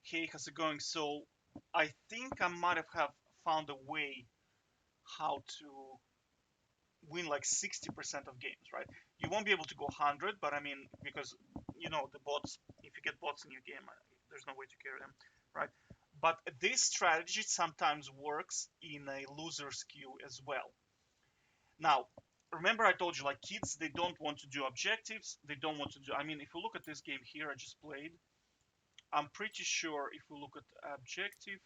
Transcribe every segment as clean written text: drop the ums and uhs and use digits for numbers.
Hey, how's it going? So, I think I might have found a way how to win like 60% of games, right? You won't be able to go 100, but I mean, because the bots, if you get bots in your game, there's no way to carry them, right? But this strategy sometimes works in a loser's queue as well. Now, remember I told you like kids, they don't want to do objectives, they don't want to do. I mean, if you look at this game here I just played, I'm pretty sure if we look at objective,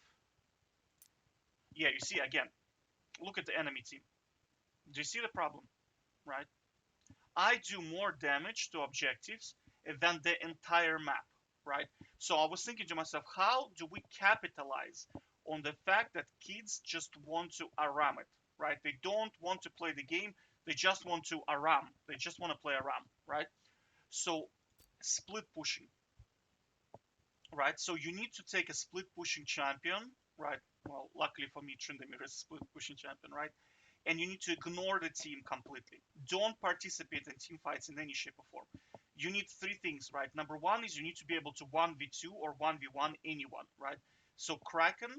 yeah, you see again, look at the enemy team. Do you see the problem, right? I do more damage to objectives than the entire map, right? So I was thinking to myself, how do we capitalize on the fact that kids just want to aram it, right? They don't want to play the game, they just want to aram. They just want to play aram, right? So split pushing, right? So you need to take a split pushing champion, right? Well, luckily for me, Trynda is a split pushing champion, right? And you need to ignore the team completely. Don't participate in team fights in any shape or form. You need three things, right? Number one is you need to be able to 1v2 or 1v1 anyone, right? So Kraken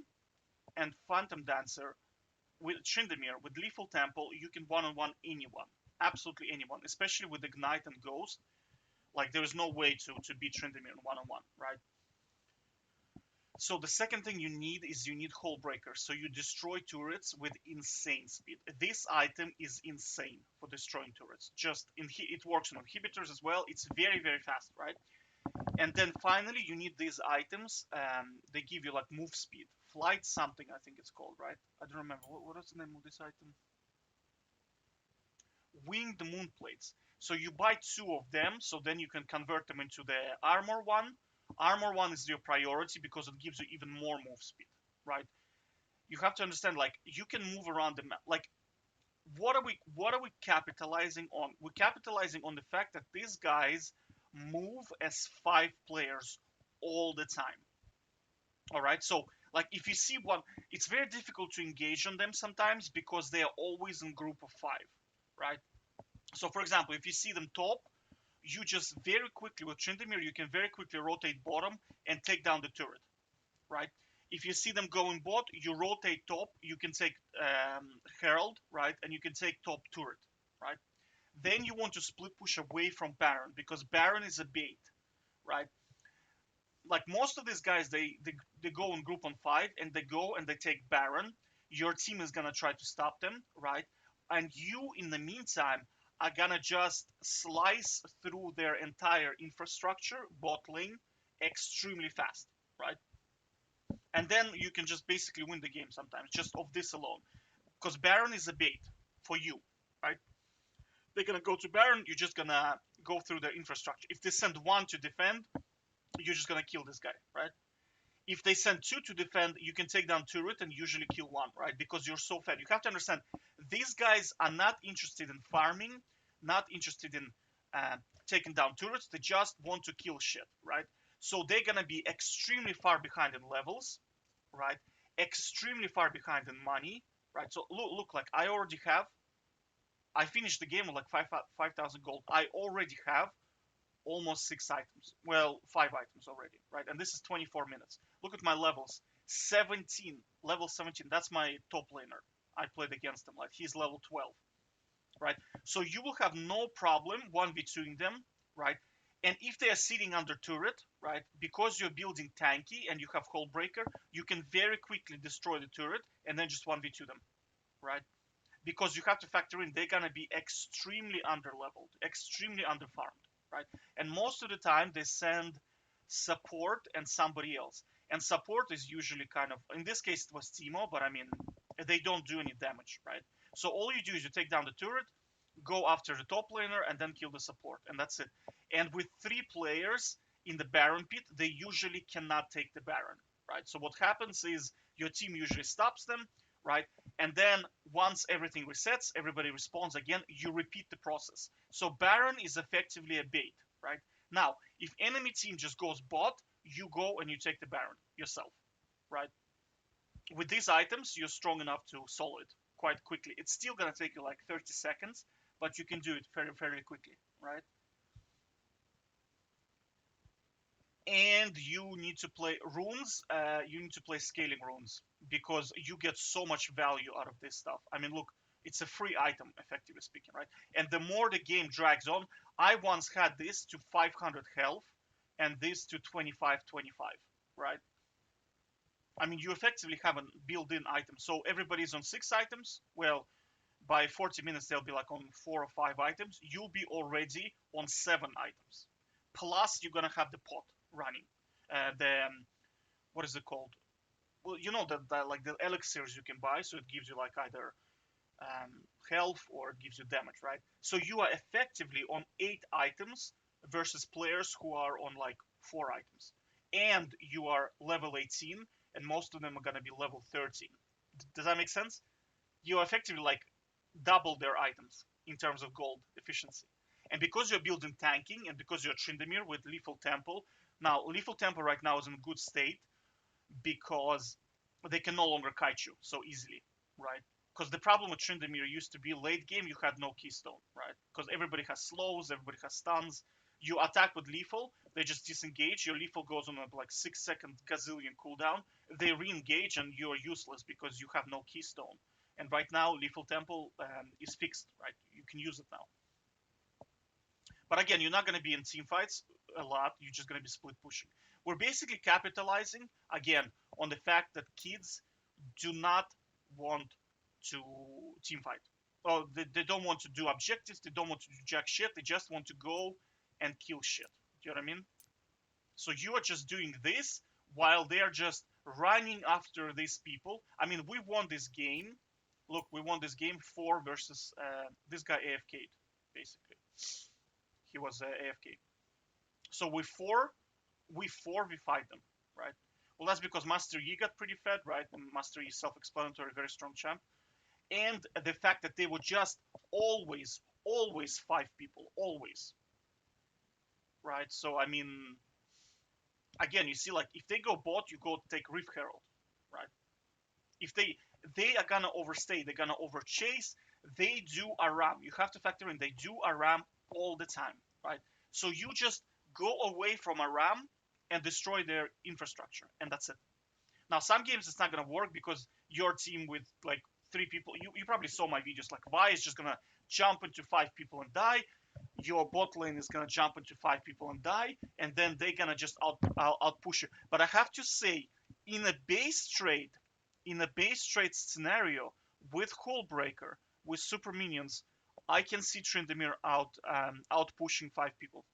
and Phantom Dancer with Tryndamere, with Lethal Temple, you can one-on-one anyone. Absolutely anyone, especially with Ignite and Ghost. Like there is no way to beat Tryndamere in one-on-one, right? So the second thing you need is you need Hullbreaker. So you destroy turrets with insane speed. This item is insane for destroying turrets. It works on inhibitors as well. It's very, very fast, right? And then finally you need these items. They give you like move speed, flight something I think it's called, right? I don't remember what is the name of this item. Winged moon plates. So you buy two of them, so then you can convert them into the armor one. Armor one is your priority because it gives you even more move speed, right? You have to understand, like you can move around the map. Like what are we capitalizing on? We're capitalizing on the fact that these guys move as five players all the time. All right, so like if you see one, it's very difficult to engage on them sometimes because they are always in group of five, right? So for example, if you see them top, you just very quickly with Tryndamere, you can very quickly rotate bottom and take down the turret, right? If you see them going bot, you rotate top, you can take Herald, right? And you can take top turret, right? Then you want to split push away from Baron because Baron is a bait, right? Like most of these guys, they go in group on five and they go and they take Baron. Your team is gonna try to stop them, right? And you, in the meantime, are gonna just slice through their entire infrastructure, bot lane, extremely fast, right? And then you can just basically win the game sometimes, just of this alone. Because Baron is a bait for you, right? They're gonna go to Baron, you're just gonna go through their infrastructure. If they send one to defend, you're just gonna kill this guy, right? If they send two to defend, you can take down turret and usually kill one, right? Because you're so fed. You have to understand, these guys are not interested in farming, not interested in taking down turrets. They just want to kill shit, right? So they're gonna be extremely far behind in levels, right? Extremely far behind in money, right? So look, like I finished the game with like 5,000 gold. I already have almost six items. Well, five items already, right? And this is 24 minutes. Look at my levels. 17, level 17. That's my top laner. I played against him. Like he's level 12, right? So you will have no problem 1v2ing them, right? And if they are sitting under turret, right, because you're building tanky and you have Hullbreaker, you can very quickly destroy the turret and then just 1v2 them, right? Because you have to factor in they're gonna be extremely underleveled, extremely underfarmed, right? And most of the time they send support and somebody else. And support is usually kind of, in this case it was Timo, but I mean they don't do any damage, right? So all you do is you take down the turret, go after the top laner, and then kill the support, and that's it. And with three players in the Baron pit, they usually cannot take the Baron, right? So what happens is your team usually stops them, right? And then once everything resets, everybody respawns again, you repeat the process. So Baron is effectively a bait, right? Now, if enemy team just goes bot, you go and you take the Baron yourself, right? With these items, you're strong enough to solo it quite quickly. It's still gonna take you like 30 seconds, but you can do it very, very quickly, right? and you need to play runes. You need to play scaling runes because you get so much value out of this stuff. I mean, look, it's a free item, effectively speaking, right? And the more the game drags on, I once had this to 500 health and this to 25, 25, right? I mean, you effectively have a built-in item. So everybody's on 6 items. Well, by 40 minutes, they'll be like on 4 or 5 items. You'll be already on 7 items. Plus, you're gonna have the pot running. The what is it called? Well, you know that like the elixirs you can buy, so it gives you like either health or it gives you damage, right? So you are effectively on 8 items versus players who are on like 4 items, and you are level 18, and most of them are gonna be level 13. Does that make sense? You effectively like double their items in terms of gold efficiency. And because you're building tanking and because you're Trindamir with Lethal Temple, now Lethal Temple right now is in good state because they can no longer kite you so easily, right? Because the problem with Trindamir used to be late game you had no keystone, right? Because everybody has slows, everybody has stuns. You attack with lethal, they just disengage. Your lethal goes on a like 6 second gazillion cooldown. They re-engage and you're useless because you have no keystone. And right now, lethal temple is fixed, right? You can use it now. But again, you're not going to be in team fights a lot. You're just going to be split pushing. We're basically capitalizing again on the fact that kids do not want to team fight. Oh, they don't want to do objectives. They don't want to do jack shit. They just want to go and kill shit. Do you know what I mean? So you are just doing this while they are just running after these people. I mean, we won this game. Look, we won this game 4 versus this guy AFK'd, basically. He was AFK. So we fight them, right? Well, that's because Master Yi got pretty fed, right? And Master Yi is self-explanatory, very strong champ. And the fact that they were just always 5 people, always, right? So, I mean, again, you see, like, if they go bot, you go take Rift Herald, right? If they are gonna overstay, they're gonna overchase, they do a ram. You have to factor in they do a ram all the time, right? So you just go away from a ram and destroy their infrastructure, and that's it. Now, some games it's not gonna work because your team with like 3 people, you probably saw my videos, like Vi is just gonna jump into 5 people and die. Your bot lane is gonna jump into 5 people and die, and then they're gonna just out push you. But I have to say, in a base trade, scenario with Hullbreaker, with super minions, I can see Trindamir out pushing 5 people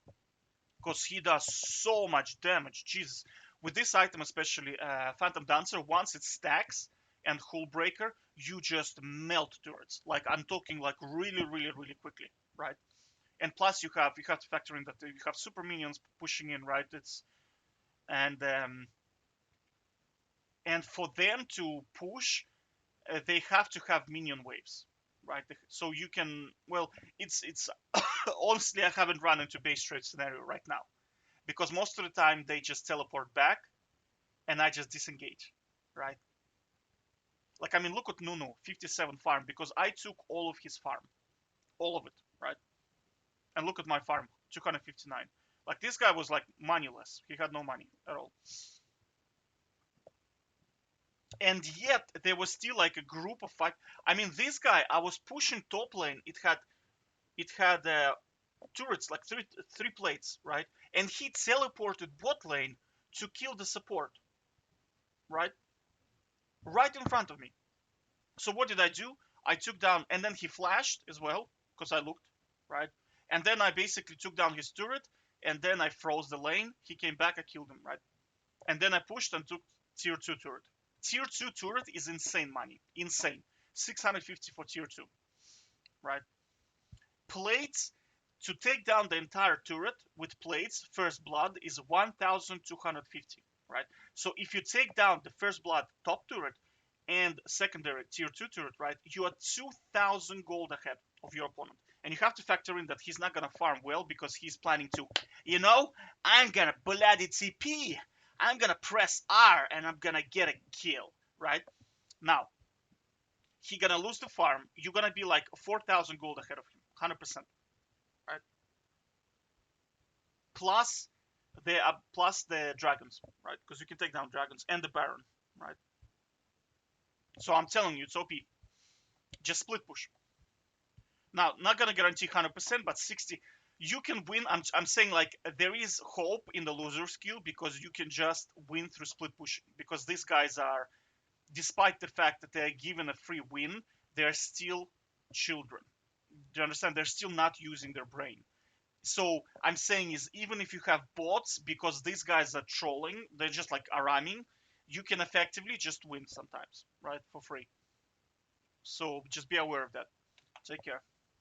because he does so much damage. Jesus, with this item especially, Phantom Dancer, once it stacks and Hullbreaker, you just melt turrets. Like I'm talking like really quickly, right? And plus you have to factor in that you have super minions pushing in, right? It's and and for them to push, they have to have minion waves, right? So you can, well, it's honestly I haven't run into base trade scenario right now because most of the time they just teleport back and I just disengage, right? Like I mean, look at Nunu, 57 farm because I took all of his farm, all of it, right? And look at my farm, 259. Like this guy was like moneyless. He had no money at all. And yet there was still like a group of 5. I mean, this guy, I was pushing top lane. It had turrets, like three plates, right? And he teleported bot lane to kill the support, right? Right in front of me. So what did I do? I took down, and then he flashed as well because I looked, right? And then I basically took down his turret, and then I froze the lane. He came back, I killed him, right? And then I pushed and took tier 2 turret. Tier 2 turret is insane money. Insane. 650 for tier 2, right? Plates, to take down the entire turret with plates, first blood is 1250, right? So if you take down the first blood top turret and secondary tier 2 turret, right, you are 2000 gold ahead of your opponent. And you have to factor in that he's not gonna farm well because he's planning to, I'm gonna bloody TP. I'm gonna press R and I'm gonna get a kill, right? Now, he gonna lose the farm. You're gonna be like 4000 gold ahead of him, 100%, right? Plus, They are plus the dragons, right? Because you can take down dragons and the baron, right? So I'm telling you, it's OP. Just split push. Now, not gonna guarantee 100%, but 60. You can win. I'm saying like there is hope in the loser's queue because you can just win through split pushing. Because these guys are, despite the fact that they're given a free win, they're still children. Do you understand? They're still not using their brain. So I'm saying is even if you have bots, because these guys are trolling, they're just like aramming, you can effectively just win sometimes, right, for free. So just be aware of that. Take care.